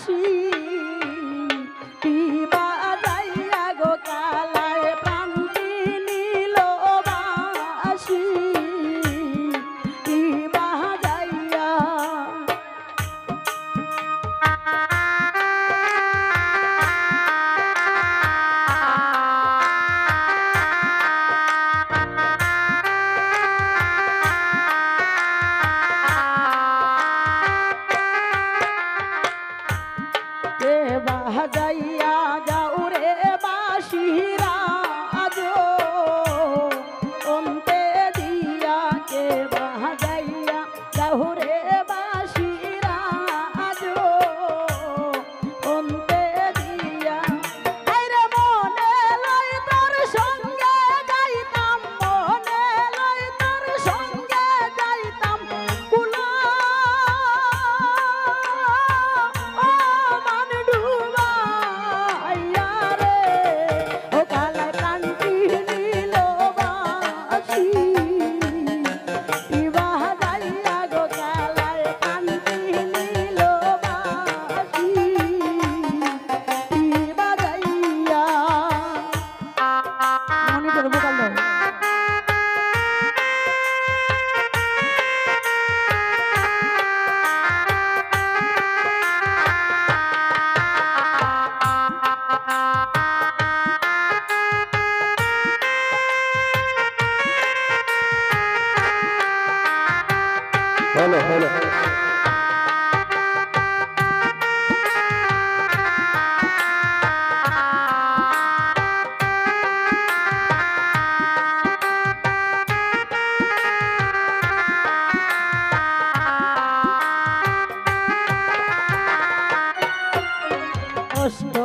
বাসি বাজাইয়া গো কালায় প্রাণটি নীল বাসি বাজাইয়া বাজাইয়া যাও রে বাসিরা আজ অন্তে দিয়া কে বাজাইয়া যাও রে বাসিরা আজ অন্তে দিয়া আরে মনে লই তোর সঙ্গে যাইতাম মনে লই তোর সঙ্গে যাইতাম কুলা हेलो हेलो অষ্ট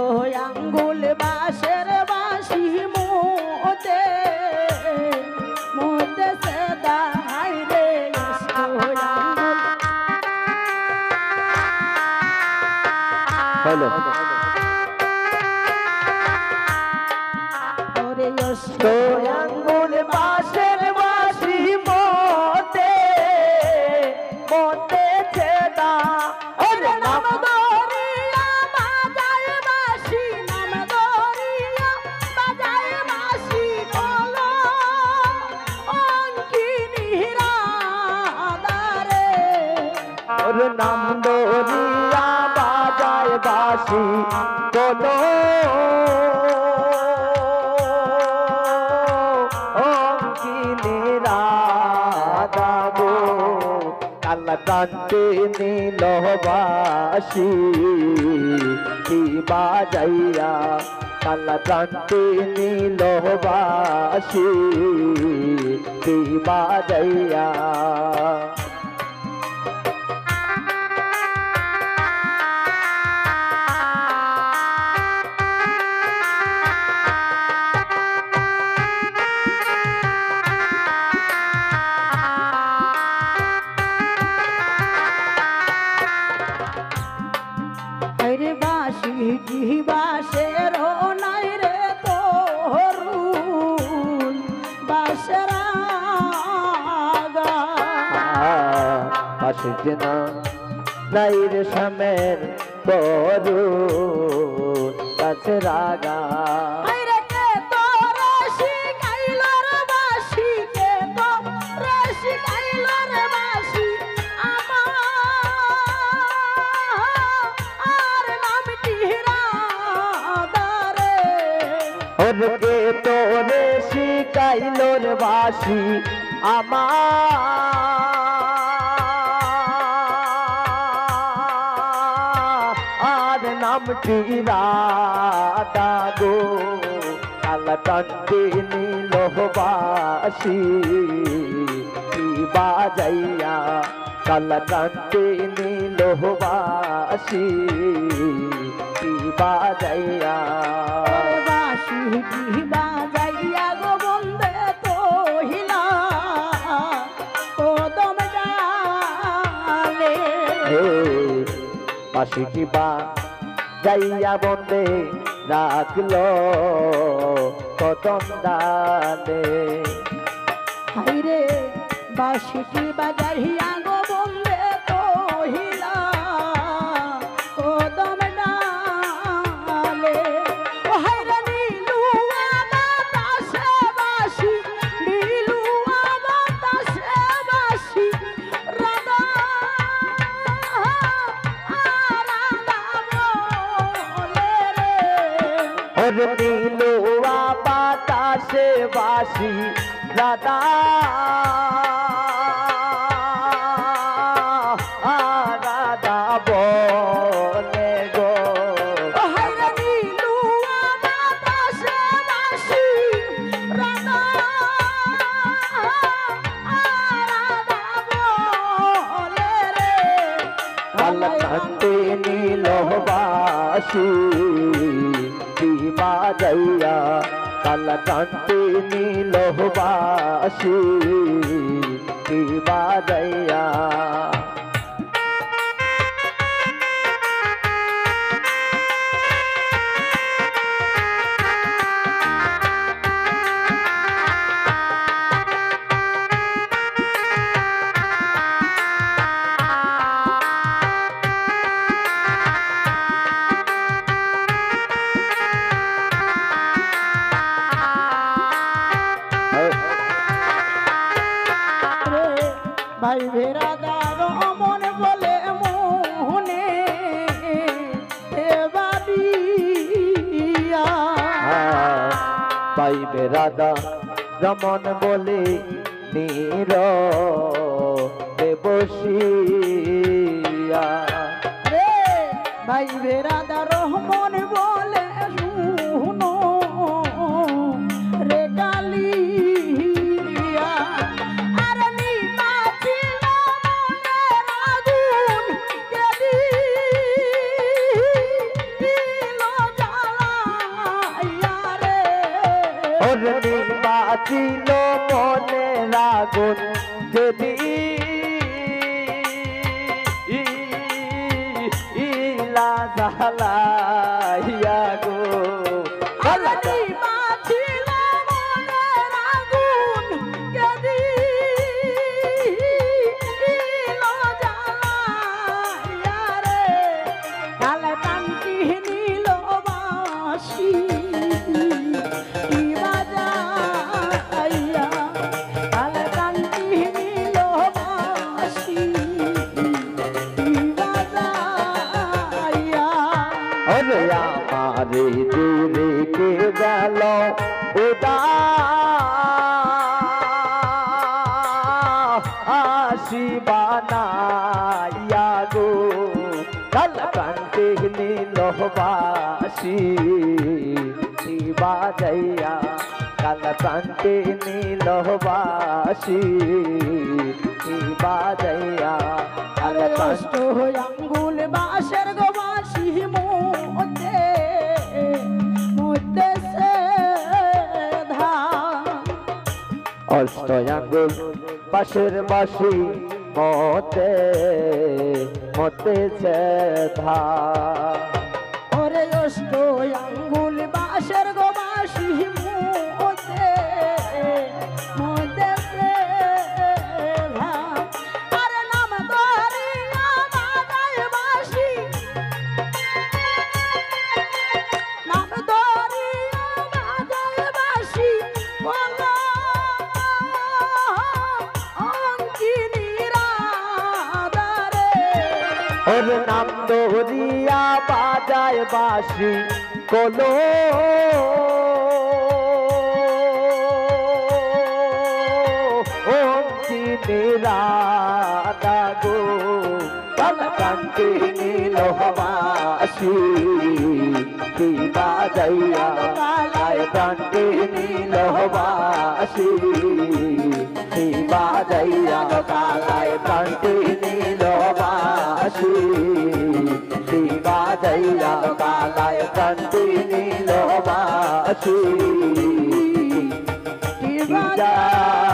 আঙ্গুল বাঁশের বাঁশি মোতে মোতে সে দাহাই রে অষ্ট আঙ্গুল हेलो ওরে অষ্ট আঙ্গুল বাঁশের বাঁশি মোতে মোতে ছেদা ওরে নাম দরিয়া বাজায় বাঁশি নাম দরিয়া বাজায় বাঁশি বলো অঙ্কিনী রাধারে और नाम दरिया बाजाए बासी बोलो अंकिनी राधा गो काला कांटे नील बासी की बाजाइया काला कांटे नील बासी की बाजाइया রে বাঁশিটি বাঁশের নাই রে তরুণ বাঁশের আগা বাঁশিটি না নাই রে শ্যামের তরুণ গাছের আগা রে কে তোরে শিখাইল রে বাঁশি কে তোরে শিখাইল রে বাঁশি আমার নামটি রাধারে ওরে কে তোরে শিখাইল রে বাঁশি আমার নামটি রাধা গো কালা কান্তে নীল বাঁশি কি বাজাইয়া কালা কান্তে নীল বাঁশি কি বাজাইয়া বাঁশিটি বাজাইয়া গো বন্দে তহিলা কদম ডালে বাঁশিটি বা যাইয়া বন্দে রাখলো কদম ডালে হাইরে বাঁশিটি বাজাইয়া গো বন্দে তহিলা কদম ওর নীলুয়া বাতাসে বাসি রাধা রাধা বলে গো হাইরে নীলুয়া বাতাসে বাসি রাধা বলে রে কালকান্তে নীলবাসী বাজাইয়া কালকান্তে নীলবাসী বাজাইয়া ভাই ভেরাদার মন বলে মোহনে বাবিয়া পাইবে রাধা রমন বলে নীর বসিয়া রে ভাই ভেরাদার মন বলে শুনো রে কালিয়া আর নিমা ছিল মনের আগুন কেদি দিল জ্বালাইয়া রে ওর বাঁচিল মনে রাগুন যদি ইলা জ্বালাইয়া গো আলাদি বাছিল মনের আগুন কেদি দিল জ্বালাইয়া রে কালে কান্তি নীল বাসি কি বাজাইয়া কালে কান্তি নীল বাসি কি বাজাইয়া ওরে আমারে দূরে কে গেল উদাসী বানাইয়া গো কালকান্তে নীলবাসী বাজাইয়া কালকান্তে নীলবাসী বাজাইয়া কষ্ট আঙ্গুল বাসের গবাসি মধ্যে মধ্যে সে ধান অষ্টয়াঙ্গুল পাশের বাসি মতে মতে ধা ওরে অষ্ট আঙ্গুল বাসের গবাসি মধ্যে মধ্যে সে ধান আরে নাম ধরিয়া বাজায় বাসি নাম ধরিয়া বাজায় বাসি বলো অঙ্কিনী রাধারে ওর নাম দরিয়া বাজায় বাসি কোলো রাধা গো কালকান্তে নীলবাসী বাজাইয়া কালকান্তে নীলবাসী বাজাইয়া কালকান্তে নীলবাসী বাজাইয়া কালকান্তে নীলবাসী কি বাজায়